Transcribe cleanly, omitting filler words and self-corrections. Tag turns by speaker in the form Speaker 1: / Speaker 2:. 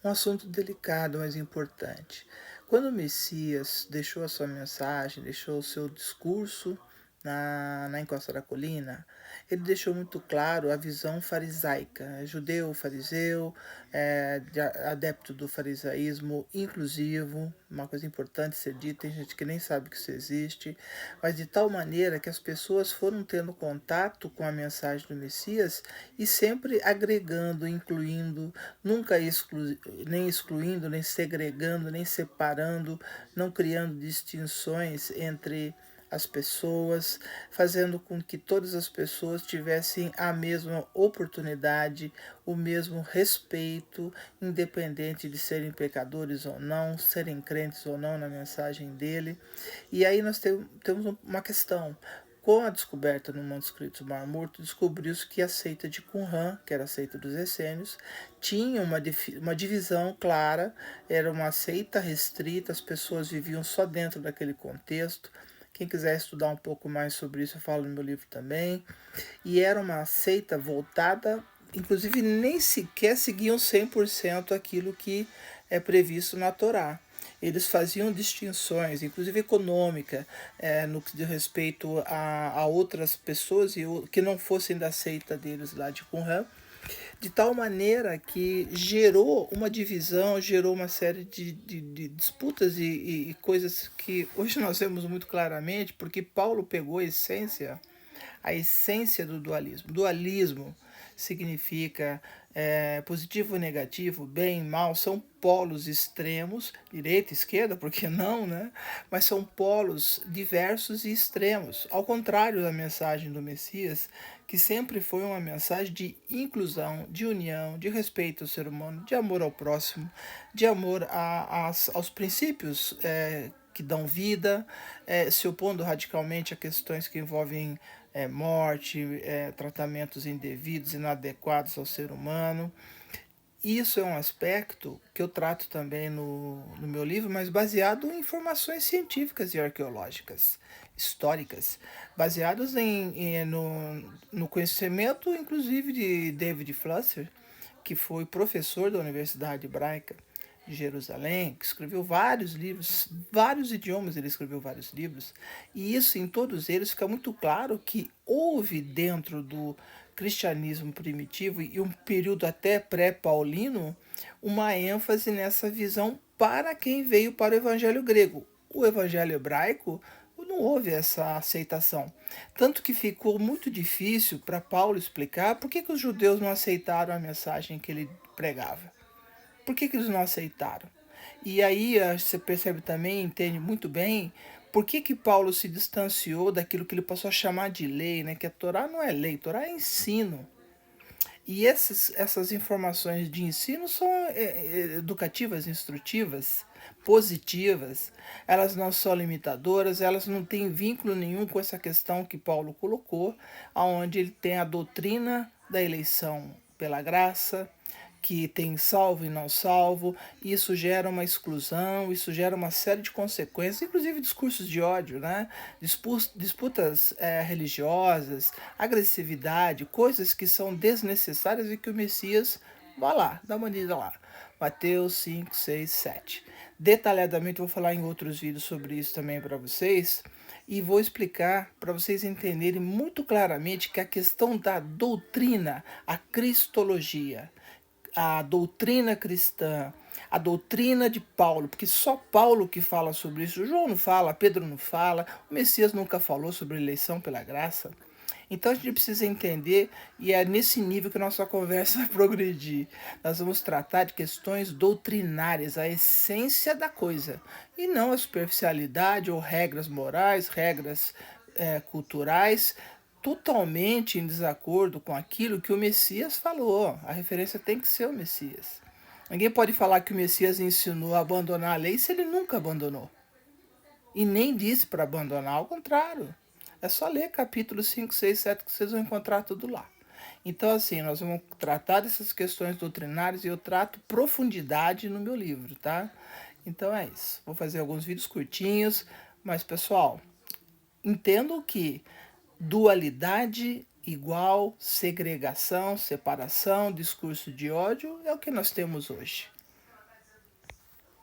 Speaker 1: Um assunto delicado, mas importante. Quando o Messias deixou a sua mensagem, deixou o seu discurso na encosta da colina, ele deixou muito claro a visão farisaica, judeu, fariseu, adepto do farisaísmo inclusivo, uma coisa importante ser dita, tem gente que nem sabe que isso existe, mas de tal maneira que as pessoas foram tendo contato com a mensagem do Messias e sempre agregando, incluindo, nunca nem excluindo, nem segregando, nem separando, não criando distinções entre as pessoas, fazendo com que todas as pessoas tivessem a mesma oportunidade, o mesmo respeito, independente de serem pecadores ou não, serem crentes ou não na mensagem dele. E aí nós temos uma questão. Com a descoberta no manuscrito do Mar Morto, descobriu-se que a seita de Qumran, que era a seita dos essênios, tinha uma divisão clara, era uma seita restrita, as pessoas viviam só dentro daquele contexto. Quem quiser estudar um pouco mais sobre isso, eu falo no meu livro também. E era uma seita voltada, inclusive nem sequer seguiam 100% aquilo que é previsto na Torá. Eles faziam distinções, inclusive econômica, no que diz respeito a outras pessoas que não fossem da seita deles lá de Qumran, de tal maneira que gerou uma divisão, gerou uma série de disputas e coisas que hoje nós vemos muito claramente, porque Paulo pegou a essência do dualismo. Dualismo significa positivo e negativo, bem e mal, são polos extremos, direita e esquerda, por que não, né? Mas são polos diversos e extremos. Ao contrário da mensagem do Messias, que sempre foi uma mensagem de inclusão, de união, de respeito ao ser humano, de amor ao próximo, de amor aos princípios que dão vida, se opondo radicalmente a questões que envolvem morte, tratamentos indevidos, inadequados ao ser humano. Isso é um aspecto que eu trato também no meu livro, mas baseado em informações científicas e arqueológicas, históricas, baseadas no conhecimento, inclusive, de David Flusser, que foi professor da Universidade Hebraica de Jerusalém, que escreveu vários livros, vários idiomas ele escreveu vários livros, e isso em todos eles fica muito claro que houve dentro do cristianismo primitivo e um período até pré-paulino uma ênfase nessa visão para quem veio para o evangelho grego. O evangelho hebraico não houve essa aceitação. Tanto que ficou muito difícil para Paulo explicar por que os judeus não aceitaram a mensagem que ele pregava. Por que eles não aceitaram? E aí você percebe também, entende muito bem, por que Paulo se distanciou daquilo que ele passou a chamar de lei, né? Que a Torá não é lei, a Torá é ensino. E essas informações de ensino são educativas, instrutivas, positivas. Elas não são limitadoras, elas não têm vínculo nenhum com essa questão que Paulo colocou, onde ele tem a doutrina da eleição pela graça, que tem salvo e não salvo, isso gera uma exclusão, isso gera uma série de consequências, inclusive discursos de ódio, né? Disputas religiosas, agressividade, coisas que são desnecessárias e que o Messias, vá lá, dá uma lida lá. Mateus 5, 6, 7. Detalhadamente vou falar em outros vídeos sobre isso também para vocês, e vou explicar para vocês entenderem muito claramente que a questão da doutrina, a cristologia, a doutrina cristã, a doutrina de Paulo, porque só Paulo que fala sobre isso, João não fala, Pedro não fala, o Messias nunca falou sobre eleição pela graça. Então a gente precisa entender, e é nesse nível que a nossa conversa vai progredir. Nós vamos tratar de questões doutrinárias, a essência da coisa, e não a superficialidade ou regras morais, regras culturais, totalmente em desacordo com aquilo que o Messias falou. A referência tem que ser o Messias. Ninguém pode falar que o Messias ensinou a abandonar a lei se ele nunca abandonou. E nem disse para abandonar, ao contrário. É só ler capítulo 5, 6, 7 que vocês vão encontrar tudo lá. Então, assim, nós vamos tratar dessas questões doutrinárias e eu trato profundidade no meu livro, tá? Então é isso. Vou fazer alguns vídeos curtinhos, mas, pessoal, entendo que dualidade igual segregação, separação, discurso de ódio é o que nós temos hoje.